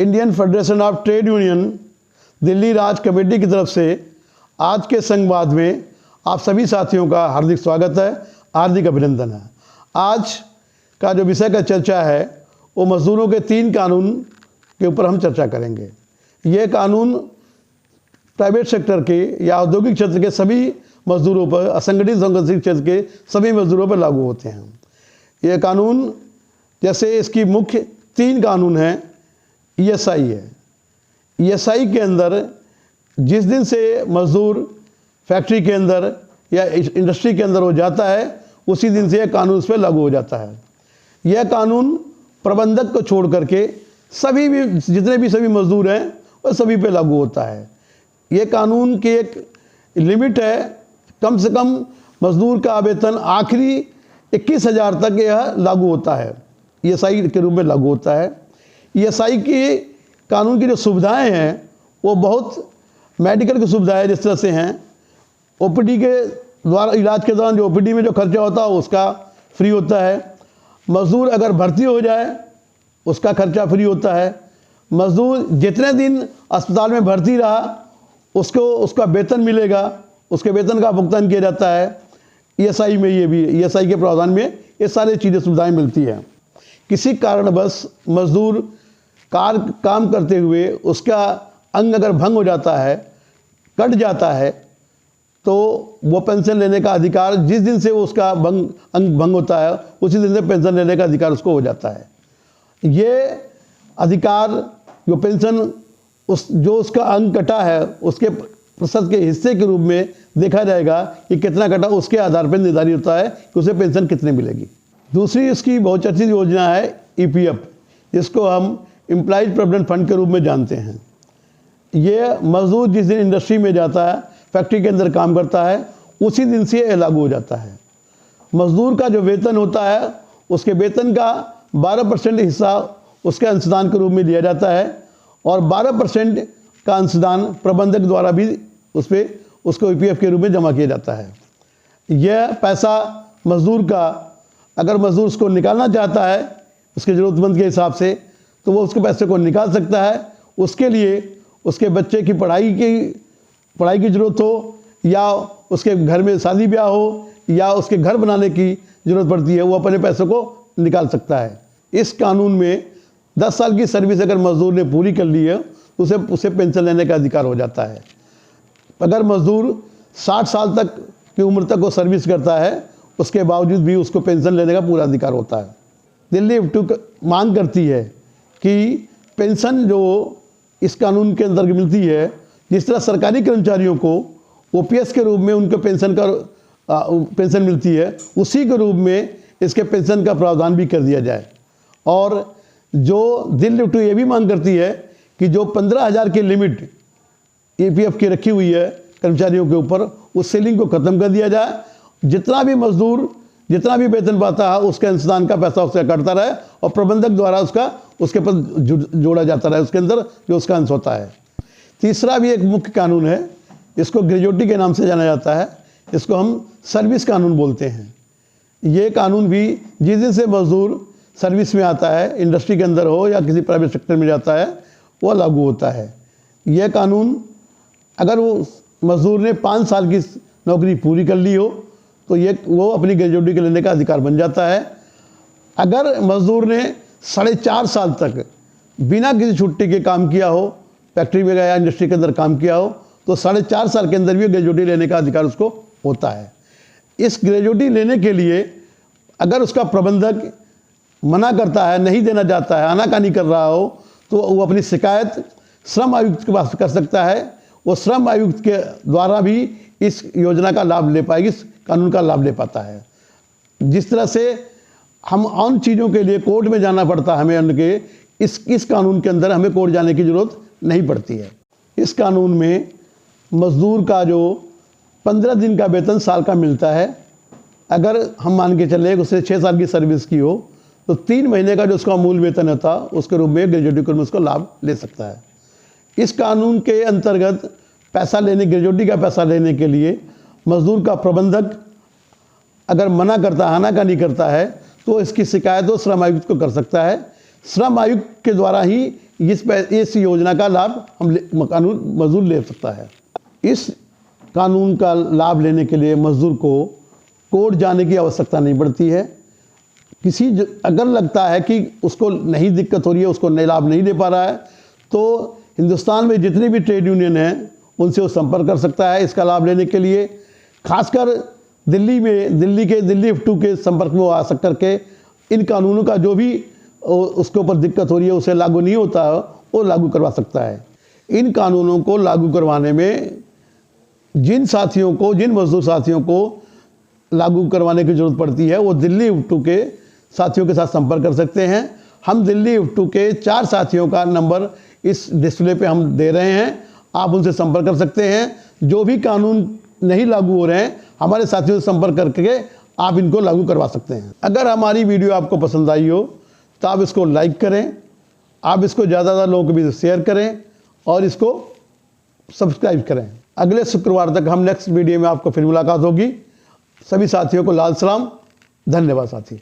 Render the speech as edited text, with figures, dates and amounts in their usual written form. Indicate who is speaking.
Speaker 1: Indian federation of trade union Delhi राज्य committee की तरफ से आज के संवाद में आप सभी साथियों का हार्दिक स्वागत है, हार्दिक अभिनंदन है। आज का जो विषय का चर्चा है वो मजदूरों के 3 कानून के ऊपर हम चर्चा करेंगे। ये कानून प्राइवेट सेक्टर के या औद्योगिक क्षेत्र के सभी मजदूरों पर, असंगठित संगठित क्षेत्र के सभी मजदूरों पर लागू होते हैं। ये कानून जैसे इसकी मुख्य 3 कानून हैं। ईएसआई है। ईएसआई के अंदर जिस दिन से मजदूर फैक्ट्री के अंदर या इंडस्ट्री के अंदर हो जाता है उसी दिन से यह कानून उस पर लागू हो जाता है। यह कानून प्रबंधक को छोड़ करके सभी भी जितने भी सभी मजदूर हैं वह सभी पे लागू होता है। यह कानून की एक लिमिट है, कम से कम मजदूर का वेतन आखिरी 21,000 तक यह लागू होता है, ईएसआई के रूप में लागू होता है। ईएसआई की कानून की जो सुविधाएं हैं वो बहुत मेडिकल की सुविधाएं जिस तरह से हैं, ओपीडी के द्वारा इलाज के दौरान जो ओपीडी में जो खर्चा होता है उसका फ्री होता है। मजदूर अगर भर्ती हो जाए उसका खर्चा फ्री होता है। मजदूर जितने दिन अस्पताल में भर्ती रहा उसको उसका वेतन मिलेगा, उसके वेतन का भुगतान किया जाता है। ईएसआई में ये भी, ईएसआई के प्रावधान में ये सारी चीज़ें सुविधाएं मिलती हैं। किसी कारणवश मजदूर काम करते हुए उसका अंग अगर भंग हो जाता है, कट जाता है, तो वो पेंशन लेने का अधिकार जिस दिन से वो उसका अंग भंग होता है उसी दिन से पेंशन लेने का अधिकार उसको हो जाता है। ये अधिकार जो पेंशन जो उसका अंग कटा है उसके प्रतिशत के हिस्से के रूप में देखा जाएगा कि कितना कटा, उसके आधार पर निर्धारित होता है कि उसे पेंशन कितनी मिलेगी। दूसरी इसकी बहुचर्चित योजना है ईपीएफ, जिसको हम एम्प्लॉयज प्रोविडेंट फंड के रूप में जानते हैं। ये मजदूर जिस दिन इंडस्ट्री में जाता है, फैक्ट्री के अंदर काम करता है, उसी दिन से यह लागू हो जाता है। मजदूर का जो वेतन होता है उसके वेतन का 12% हिस्सा उसके अंशदान के रूप में लिया जाता है और 12% का अंशदान प्रबंधक द्वारा भी उसको ईपीएफ के रूप में जमा किया जाता है। यह पैसा मजदूर का, अगर मजदूर उसको निकालना चाहता है उसके ज़रूरतमंद के हिसाब से, तो वो उसके पैसे को निकाल सकता है। उसके लिए उसके बच्चे की पढ़ाई की ज़रूरत हो या उसके घर में शादी ब्याह हो या उसके घर बनाने की ज़रूरत पड़ती है, वो अपने पैसे को निकाल सकता है। इस कानून में 10 साल की सर्विस अगर मजदूर ने पूरी कर ली है तो उसे पेंशन लेने का अधिकार हो जाता है। अगर मजदूर 60 साल तक की उम्र तक वो सर्विस करता है उसके बावजूद भी उसको पेंशन लेने का पूरा अधिकार होता है। दिल्ली मांग करती है कि पेंशन जो इस कानून के अंदर मिलती है, जिस तरह सरकारी कर्मचारियों को ओपीएस के रूप में उनको पेंशन मिलती है, उसी के रूप में इसके पेंशन का प्रावधान भी कर दिया जाए। और जो दिल्ली ये भी मांग करती है कि जो 15,000 की लिमिट ईपीएफ की रखी हुई है कर्मचारियों के ऊपर, उस सेलिंग को ख़त्म कर दिया जाए। जितना भी मजदूर जितना भी वेतन पाता है उसके अंशदान का पैसा उससे कटता रहे और प्रबंधक द्वारा उसके पर जोड़ा जाता रहे उसके अंदर जो उसका अंश होता है। तीसरा भी एक मुख्य कानून है, इसको ग्रेजुटी के नाम से जाना जाता है, इसको हम सर्विस कानून बोलते हैं। ये कानून भी जिस दिन से मजदूर सर्विस में आता है, इंडस्ट्री के अंदर हो या किसी प्राइवेट सेक्टर में जाता है, वो लागू होता है। यह कानून अगर वो मजदूर ने 5 साल की नौकरी पूरी कर ली हो तो वो अपनी ग्रेजुटी के लेने का अधिकार बन जाता है। अगर मजदूर ने 4.5 साल तक बिना किसी छुट्टी के काम किया हो, फैक्ट्री में या इंडस्ट्री के अंदर काम किया हो, तो 4.5 साल के अंदर भी ग्रेजुटी लेने का अधिकार उसको होता है। इस ग्रेजुटी लेने के लिए अगर उसका प्रबंधक मना करता है, नहीं देना चाहता है, आनाकानी कर रहा हो, तो वो अपनी शिकायत श्रम आयुक्त के पास कर सकता है। वो श्रम आयुक्त के द्वारा भी इस योजना का लाभ ले पाएगी, इस कानून का लाभ ले पाता है। जिस तरह से हम उन चीज़ों के लिए कोर्ट में जाना पड़ता है, हमें उनके इस कानून के अंदर हमें कोर्ट जाने की ज़रूरत नहीं पड़ती है। इस कानून में मजदूर का जो 15 दिन का वेतन साल का मिलता है, अगर हम मान के चले उसने 6 साल की सर्विस की हो तो 3 महीने का जो उसका मूल वेतन होता उसके रूप में ग्रेजुटी के रूप में उसको लाभ ले सकता है। इस कानून के अंतर्गत ग्रेजुटी का पैसा लेने के लिए मजदूर का प्रबंधक अगर मना करता है, आनाकानी करता है, तो इसकी शिकायत वो श्रम आयुक्त को कर सकता है। श्रम आयुक्त के द्वारा ही इस योजना का लाभ कानून मजदूर ले सकता है। इस कानून का लाभ लेने के लिए मजदूर को कोर्ट जाने की आवश्यकता नहीं पड़ती है। अगर लगता है कि उसको नहीं दिक्कत हो रही है, उसको नए लाभ नहीं ले पा रहा है, तो हिंदुस्तान में जितनी भी ट्रेड यूनियन हैं उनसे वो संपर्क कर सकता है इसका लाभ लेने के लिए। खासकर दिल्ली F2 के संपर्क में वो आ सक करके इन कानूनों का जो भी उसके ऊपर दिक्कत हो रही है, उसे लागू नहीं होता है, वो लागू करवा सकता है। इन कानूनों को लागू करवाने में जिन मजदूर साथियों को लागू करवाने की ज़रूरत पड़ती है, वो दिल्ली F2 के साथियों के साथ संपर्क कर सकते हैं। हम दिल्ली F2 के 4 साथियों का नंबर इस डिस्प्ले पे हम दे रहे हैं, आप उनसे संपर्क कर सकते हैं। जो भी कानून नहीं लागू हो रहे हैं, हमारे साथियों से संपर्क करके आप इनको लागू करवा सकते हैं। अगर हमारी वीडियो आपको पसंद आई हो तो आप इसको लाइक करें, आप इसको ज़्यादा लोगों के बीच शेयर करें और इसको सब्सक्राइब करें। अगले शुक्रवार तक हम नेक्स्ट वीडियो में आपको फिर मुलाकात होगी। सभी साथियों को लाल सलाम, धन्यवाद साथी।